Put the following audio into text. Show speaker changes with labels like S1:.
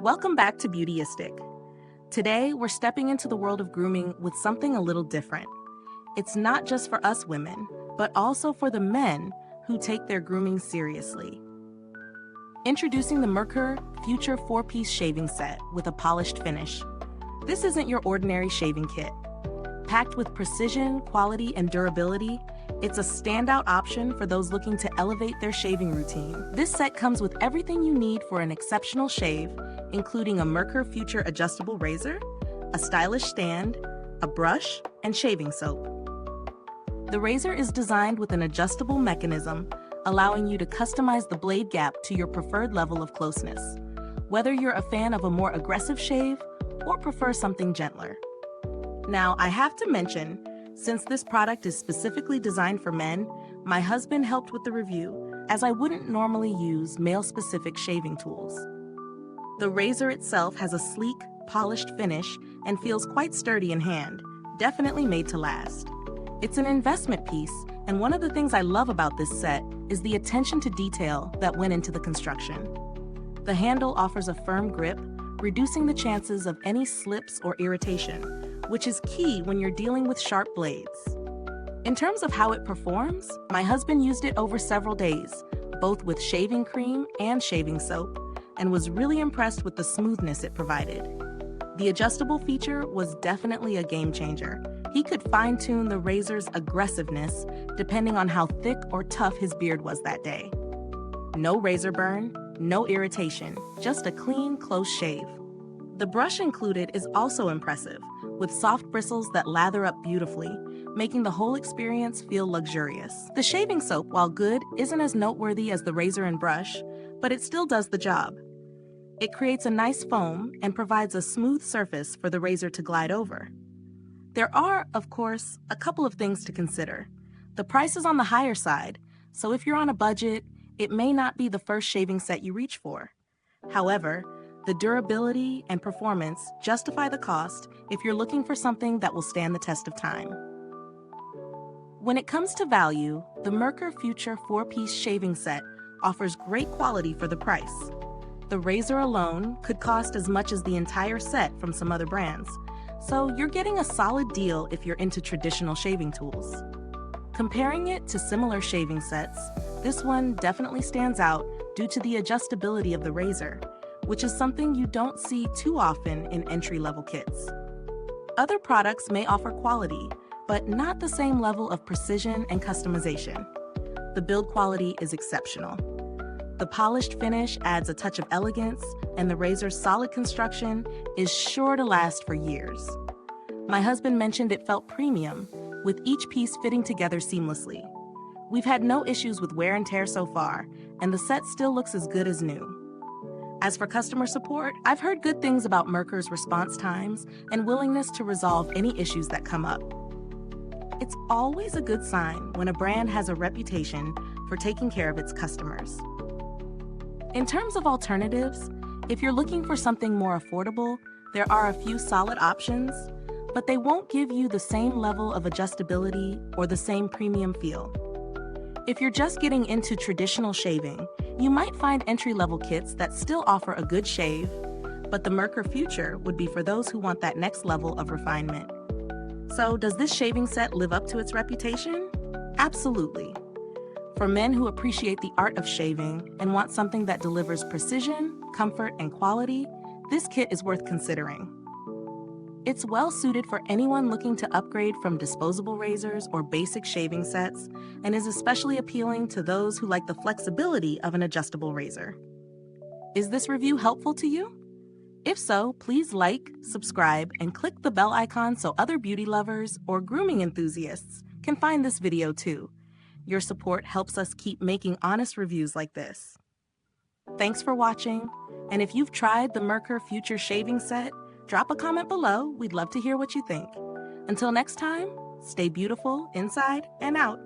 S1: Welcome back to Beautyistic. Today, we're stepping into the world of grooming with something a little different. It's not just for us women, but also for the men who take their grooming seriously. Introducing the Merkur Futur 4-piece shaving set with a polished finish. This isn't your ordinary shaving kit. Packed with precision, quality, and durability, it's a standout option for those looking to elevate their shaving routine. This set comes with everything you need for an exceptional shave, including a Merkur Futur adjustable razor, a stylish stand, a brush, and shaving soap. The razor is designed with an adjustable mechanism, allowing you to customize the blade gap to your preferred level of closeness, whether you're a fan of a more aggressive shave or prefer something gentler. Now, I have to mention, since this product is specifically designed for men, my husband helped with the review, as I wouldn't normally use male-specific shaving tools. The razor itself has a sleek, polished finish and feels quite sturdy in hand, definitely made to last. It's an investment piece, and one of the things I love about this set is the attention to detail that went into the construction. The handle offers a firm grip, reducing the chances of any slips or irritation, which is key when you're dealing with sharp blades. In terms of how it performs, my husband used it over several days, both with shaving cream and shaving soap, and was really impressed with the smoothness it provided. The adjustable feature was definitely a game changer. He could fine-tune the razor's aggressiveness depending on how thick or tough his beard was that day. No razor burn, no irritation, just a clean, close shave. The brush included is also impressive, with soft bristles that lather up beautifully, making the whole experience feel luxurious. The shaving soap, while good, isn't as noteworthy as the razor and brush, but it still does the job. It creates a nice foam and provides a smooth surface for the razor to glide over. There are, of course, a couple of things to consider. The price is on the higher side, so if you're on a budget, it may not be the first shaving set you reach for. However, the durability and performance justify the cost if you're looking for something that will stand the test of time. When it comes to value, the Merkur Futur 4-piece shaving set offers great quality for the price. The razor alone could cost as much as the entire set from some other brands, so you're getting a solid deal if you're into traditional shaving tools. Comparing it to similar shaving sets, this one definitely stands out due to the adjustability of the razor, which is something you don't see too often in entry-level kits. Other products may offer quality, but not the same level of precision and customization. The build quality is exceptional. The polished finish adds a touch of elegance, and the razor's solid construction is sure to last for years. My husband mentioned it felt premium, with each piece fitting together seamlessly. We've had no issues with wear and tear so far, and the set still looks as good as new. As for customer support, I've heard good things about Merkur's response times and willingness to resolve any issues that come up. It's always a good sign when a brand has a reputation for taking care of its customers. In terms of alternatives, if you're looking for something more affordable, there are a few solid options, but they won't give you the same level of adjustability or the same premium feel. If you're just getting into traditional shaving, you might find entry-level kits that still offer a good shave, but the Merkur Futur would be for those who want that next level of refinement. So, does this shaving set live up to its reputation? Absolutely. For men who appreciate the art of shaving and want something that delivers precision, comfort, and quality, this kit is worth considering. It's well suited for anyone looking to upgrade from disposable razors or basic shaving sets, and is especially appealing to those who like the flexibility of an adjustable razor. Is this review helpful to you? If so, please like, subscribe, and click the bell icon so other beauty lovers or grooming enthusiasts can find this video too. Your support helps us keep making honest reviews like this. Thanks for watching, and if you've tried the Merkur Futur shaving set, drop a comment below. We'd love to hear what you think. Until next time, stay beautiful inside and out.